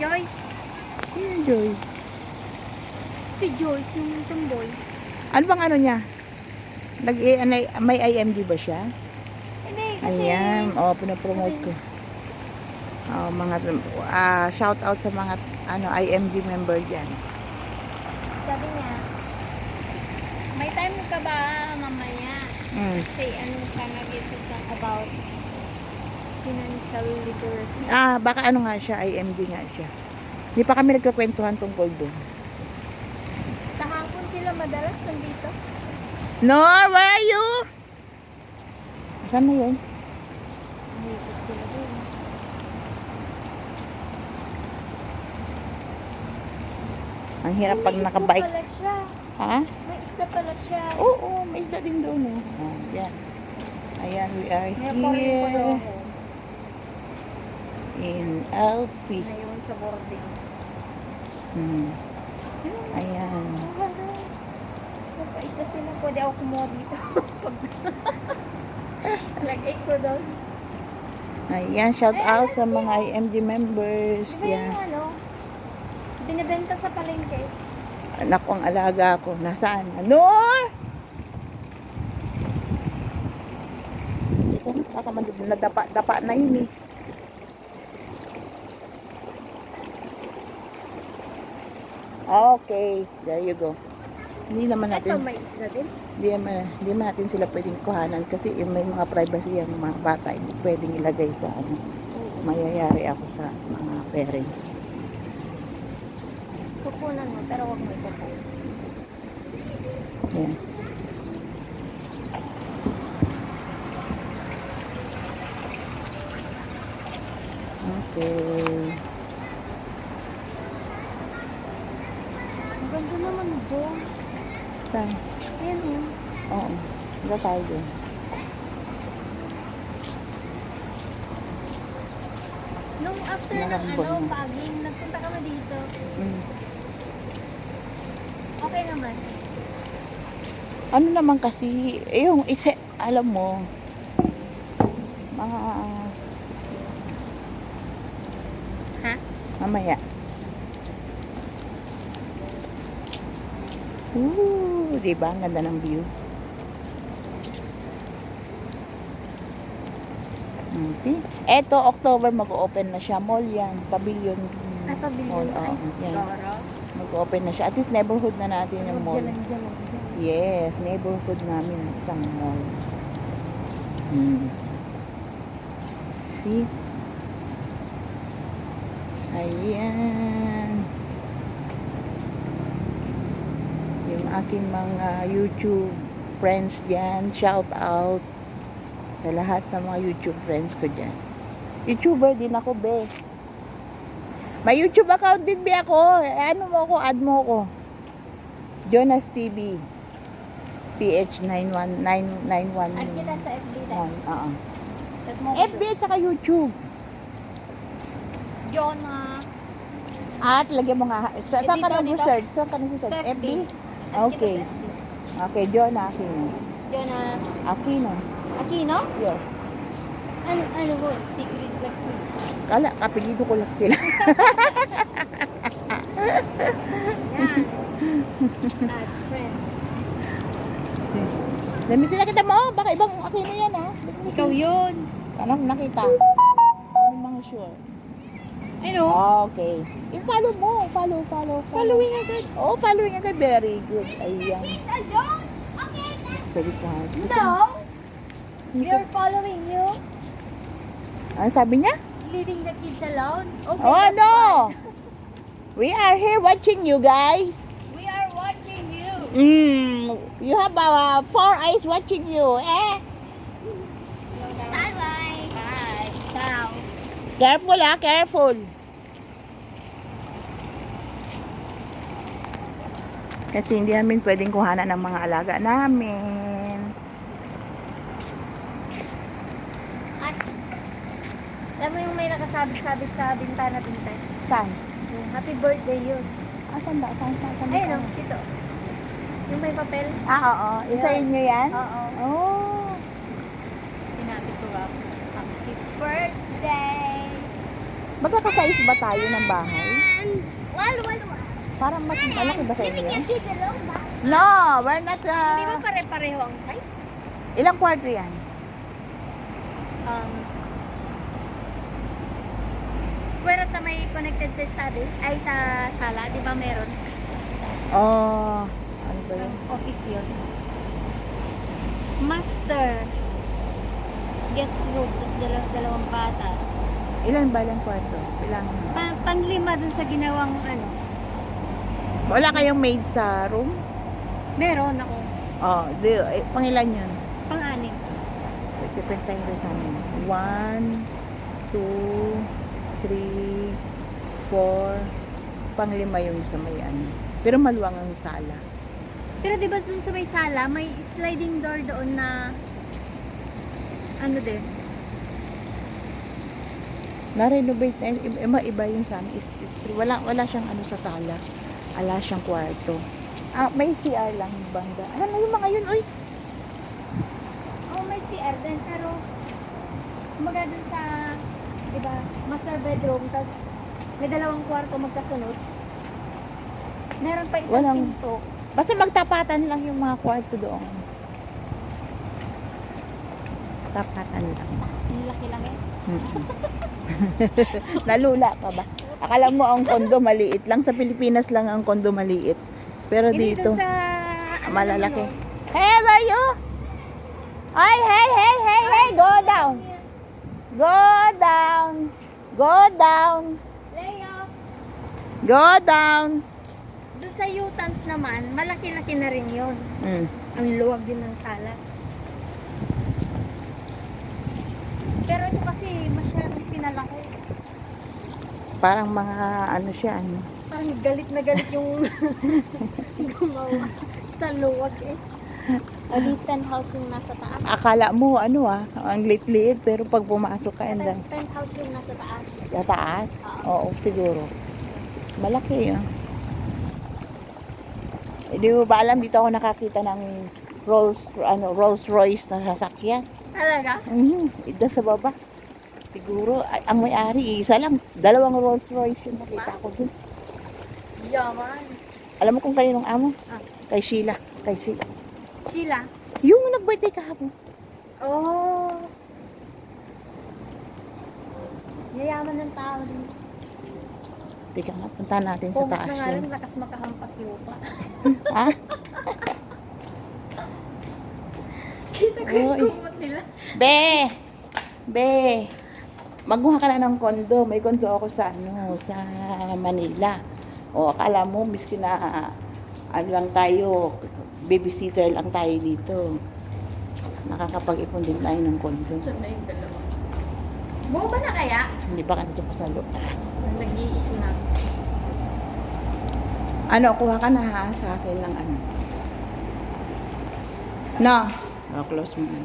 Joyce. Sino Joy? Si Joyce, yung tomboy. Ano bang ano niya? May IMD ba siya? Hindi, kasi... Ayan, pinapromote ko. Mga shout out sa mga IMD member diyan. Sabi niya, may time ka ba mamaya? Say, ano ka nag-isip about financial literacy? Baka ano nga siya, IMD nga siya. Hindi pa kami nagkakwentuhan tungkol doon. Sa hapon sila madalas nandito. Nor, where are you? Saan na yun? Nandito sila doon. Ang hirap pag nakabike. May isda pala siya. Ha? May isda pala siya. Oo, may isda din doon. Yan. Ayan, we are May aquarium pa daw here ako. in LP. Ngayon sa boarding. Ayan. Nagpaisda sila. Pwede ako kumuha dito. Lagay ko doon. Ayan, shout out sa mga IMD members. Diba yung Yan. ano? Binibenta sa palengke. Anak ko, ang alaga ko. Nasaan? Nor! Ito, baka nadapa na yun eh. Okay, there you go. Hindi naman Ito natin, may isda din. hindi naman natin sila pwedeng kuhanan kasi may mga privacy ang mga bata. Hindi pwedeng ilagay sa ano. Mayayari ako sa mga parents. Kukunan mo, pero huwag mo ipopost. Yan. Okay. Ang ganda naman doon. Saan? Ayan o. Oo. Wala tayo dun. Nung after ng Malambot na. paging, nagpunta kami dito. Okay naman. Ano naman kasi, yung isa, alam mo, mga, Ha? mamaya. Diba? Ang ganda ng view. Okay. Eto, October, mag-open na siya. Mall yan. Pavilion. Ay, pavilion. Mall. Ay, Yan. Dora. Mag-open na siya. At least neighborhood na natin yung mall. Diyan. Yes, neighborhood namin ang isang mall. See? Ayan. Yung aking mga YouTube friends dyan, shout out sa lahat ng mga YouTube friends ko dyan. YouTuber din ako, be. May YouTube account din, be, ako. Ano mo ako, add mo ako. Jonas TV. PH91991. Add kita sa FB na. Tapos mo FB at saka YouTube. Jonah. At lagyan mo nga. Saan ka Dito, nag-search? Saan ka nag-search? Sa FB? Add kita Okay. sa FB. Okay, John Aquino. Jonah. Aquino. Aquino? Yes. Ano po? Secret sa Aquino. Kala, kapilito ko lang sila. Yan. Add friend. Lamitin na kita mo. Baka ibang Aquino yan, ha? Ikaw yun. Ano nakita? Ano mga sure? Ano? Okay. I-follow mo. Follow. Following agad. Oh, following agad. Very good. Ayan. Alone? Okay. Pwede ko ha. No. We are following you. Ano sabi niya? Leaving the kids alone. Okay, Oh, that's no. fine. We are here watching you guys. We are watching you. You have 4 eyes watching you. Bye-bye. Bye. Ciao. Careful, ha? Careful. Kasi hindi namin pwedeng kuhanan ng mga alaga namin. At, alam mo yung may nakasabit-sabit sa bintana bintana? Saan? Yung happy birthday yun. Saan ba? Saan? Ayun o, dito. Yung may papel. Oo. Isa inyo yan? Oo. Oh. Sinabi ko ba? Happy birthday! Magkakasize ba tayo ng bahay? Parang mas malaki ba sa inyo? Living your kids alone ba? No, we're not, Hindi ba pare-pareho ang size? ilang kwarto yan? Pero sa may connected sa study, ay sa sala, di ba meron? Oh, ano ba yun? Office yun. Master. Guest room, tapos dalawang bata. Ilan ba ilang kwarto? Ilang? Panlima dun sa ginawang ano. Wala kayong maid sa room? Meron ako. Oh, pangilan yun? Pang-anim. Different time rin sa amin. 1, 2, 3, 4, pang-5 yung sa may ano. Pero maluwang ang sala. Pero di ba dun sa may sala, may sliding door doon na ano din? Na-renovate na iba yung sa amin. Wala siyang ano sa sala. Wala siyang kwarto. Ah, may CR lang yung banda. Ano na yung mga yun, uy? Oh, may CR din, pero kumaga dun sa, di ba, master bedroom, tas may dalawang kwarto magkasunod. Meron pa isang Walang- pinto. Basta magtapatan lang yung mga kwarto doon. Tapatan lang. Ang laki lang eh. Nalula ka ba? Akala mo ang kondo maliit lang. Sa Pilipinas lang ang kondo maliit. Pero Hindi dito, dun sa, ano malalaki. naman, oh. Hey, where are you? Ay, hey, go down. Go down. Go down. Leo, Go down. dun sa U-Tant naman, malaki-laki na rin yun. Mm. Ang luwag din ng sala. Pero ito kasi masyadong pinalaki. Parang mga ano siya, ano. Parang galit na galit yung gumawa sa luwag eh. Alitan house yung nasa taas. Akala mo, ano ang liit-liit. Pero pag pumasok ka, and then, Penthouse yung nasa taas. sa taas. Oo, siguro. Malaki yun. Hindi mo ba alam, dito ako nakakita ng Rolls Royce na sasakyan. Talaga? Ito sa baba. Siguro, ang may-ari, isa lang. Dalawang Rolls Royce yung nakita ko dun. Yaman. Alam mo kung kayo ng amo? Ah. Kay Sheila. Kay Sheila. Sheila? Yung nag-birthday kahapon. Oh. Yayaman ng tao din. Teka nga, punta natin sa Kung taas na nga rin, yun. lakas makahampas lupa. Ha? Kita ko yung Oy. kumot nila. Be! Magmuha ka na ng kondo. May kondo ako sa sa Manila. O akala mo, miski na ano lang tayo, babysitter lang tayo dito. Nakakapag-ipon din tayo ng kondo. Saan na yung dalawa? Buo ba na kaya? Hindi ba ka nandiyan pa sa loob? Nag-i-snack. Ano, kuha ka na ha sa akin ng ano. No. Close mo na.